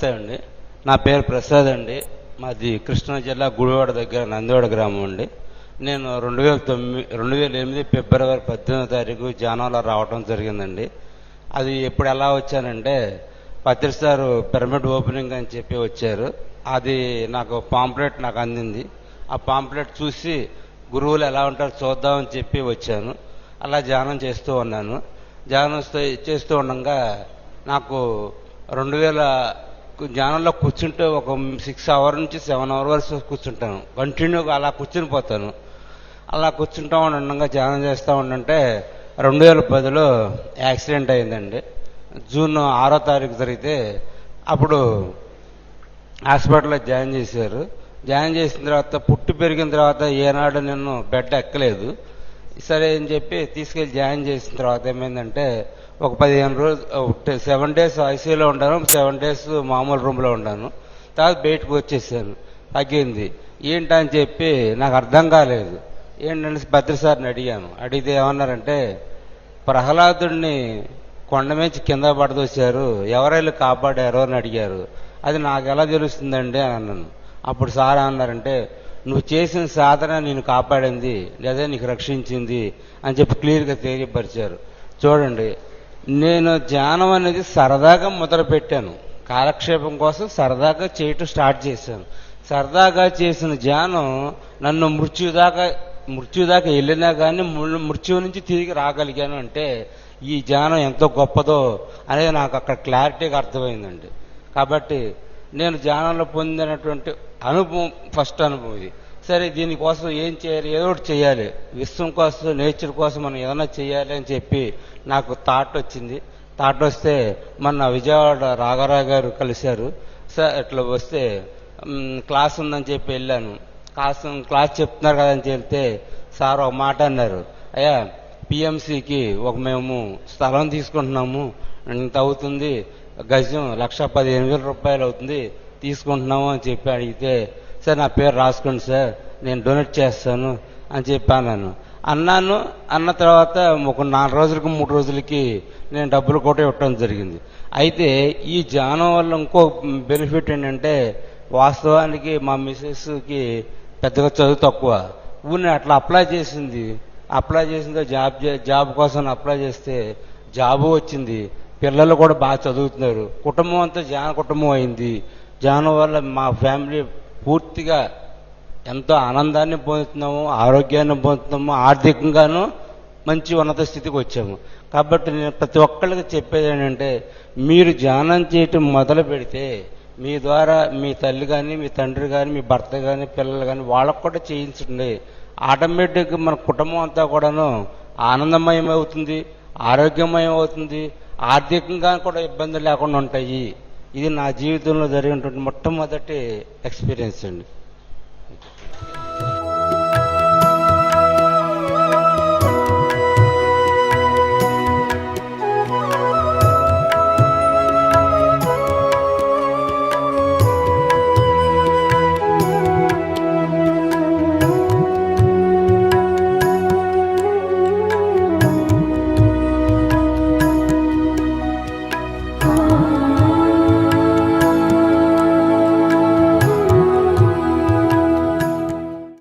నమస్తే అండి. నా పేరు ప్రసాద్ అండి. మాది కృష్ణా జిల్లా గుడివాడ దగ్గర నందివాడ గ్రామం అండి. నేను 2008 ఫిబ్రవరి 18వ తారీఖు జానంలో రావడం జరిగిందండి. అది ఎప్పుడు ఎలా వచ్చానంటే పత్రి సార్ పిరమిడ్ ఓపెనింగ్ అని చెప్పి వచ్చారు. అది నాకు పాంప్లెట్ నాకు అందింది. ఆ పాంప్లెట్ చూసి గురువులు ఎలా ఉంటారో చూద్దామని చెప్పి వచ్చాను. అలా ధ్యానం చేస్తూ ఉన్నాను. ధ్యానం చేస్తూ ఉండగా నాకు 2000 ధ్యానంలో కూర్చుంటే ఒక 6 hours నుంచి 7 hours వరకు కూర్చుంటాను. కంటిన్యూగా అలా కూర్చుని పోతాను. అలా కూర్చుంటా ఉండగా ధ్యానం చేస్తూ ఉండంటే 2010లో యాక్సిడెంట్ అయిందండి. జూన్ 6వ తారీఖు జరిగితే అప్పుడు హాస్పిటల్లో జాయిన్ చేశారు. జాయిన్ చేసిన తర్వాత పుట్టి పెరిగిన తర్వాత ఏనాడు నేను బెడ్ ఎక్కలేదు. సరే అని చెప్పి తీసుకెళ్ళి జాయిన్ చేసిన తర్వాత ఏమైందంటే ఒక 15 రోజులు 7 days ఐసీయూలో ఉన్నాను, 7 days మామూలు రూమ్లో ఉన్నాను. తర్వాత బయటకు వచ్చేసాను. తగ్గింది. ఏంటని చెప్పి నాకు అర్థం కాలేదు. ఏంటంటే భద్ర సార్ని అడిగాను. అడిగితే ఏమన్నారంటే ప్రహ్లాదుడిని కొండ మీద కింద పడదోశారు, ఎవరైనా కాపాడారో అని అడిగారు. అది నాకు ఎలా తెలుస్తుందండి అని అన్నాను. అప్పుడు సార్ అన్నారంటే నువ్వు చేసిన సాధన నేను కాపాడింది లేదా నీకు రక్షించింది అని చెప్పి క్లియర్గా తెలియపరిచారు. చూడండి, నేను ధ్యానం అనేది సరదాగా మొదలుపెట్టాను. కాలక్షేపం కోసం సరదాగా చేయటం స్టార్ట్ చేశాను. సరదాగా చేసిన ధ్యానం నన్ను మృత్యుదాకా వెళ్ళినా కానీ మృత్యువు నుంచి తిరిగి రాగలిగాను. అంటే ఈ ధ్యానం ఎంతో గొప్పదో అనేది నాకు అక్కడ క్లారిటీగా అర్థమైందండి. కాబట్టి నేను ధ్యానంలో పొందినటువంటి అనుభవం ఫస్ట్ అనుభవం ఇది. సరే, దీనికోసం ఏం చేయాలి, ఏదో ఒకటి చేయాలి, విశ్వం కోసం నేచర్ కోసం మనం ఏదైనా చేయాలి అని చెప్పి నాకు థాట్ వచ్చింది. థాట్ వస్తే మొన్న విజయవాడ రాఘారావు గారు కలిశారు. సార్ ఇట్లా వస్తే క్లాస్ ఉందని చెప్పి వెళ్ళాను. క్లాస్ చెప్తున్నారు కదా అని చెప్తే సార్ ఒక మాట అన్నారు, అయ్యా పిఎంసికి మేము స్థలం తీసుకుంటున్నాము, ఇంత అవుతుంది, గజం 1,15,000 అవుతుంది, తీసుకుంటున్నాము అని చెప్పి అడిగితే సార్ నా పేరు రాసుకోండి సార్, నేను డొనేట్ చేస్తాను అని చెప్పి అన్న తర్వాత ఒక 4 రోజులకి 3 రోజులకి నేను డబ్బులు కూడా ఇవ్వటం జరిగింది. అయితే ఈ ధ్యానం వల్ల ఇంకో బెనిఫిట్ ఏంటంటే వాస్తవానికి మా మిసెస్కి పెద్దగా చదువు తక్కువ. ఊరిని అట్లా అప్లై చేసిందో జాబ్ కోసం అప్లై చేస్తే జాబు వచ్చింది. పిల్లలు కూడా బాగా చదువుతున్నారు. కుటుంబం అంతా ధ్యాన కుటుంబం అయింది. ధ్యానం వల్ల మా ఫ్యామిలీ పూర్తిగా ఎంతో ఆనందాన్ని పొందుతున్నాము, ఆరోగ్యాన్ని పొందుతున్నాము, ఆర్థికంగాను మంచి ఉన్నత స్థితికి వచ్చాము. కాబట్టి నేను ప్రతి ఒక్కళ్ళకి చెప్పేది ఏంటంటే మీరు ధ్యానం చేయటం మొదలు పెడితే మీ ద్వారా మీ తల్లి కానీ మీ తండ్రి కానీ మీ భర్త కానీ పిల్లలు కానీ వాళ్ళకు కూడా చేయించండి. ఆటోమేటిక్గా మన కుటుంబం అంతా కూడాను ఆనందమయం అవుతుంది, ఆరోగ్యమయం అవుతుంది, ఆర్థికంగా కూడా ఇబ్బందులు లేకుండా ఉంటాయి. ఇది నా జీవితంలో జరిగినటువంటి మొట్టమొదటి ఎక్స్పీరియన్స్ అండి.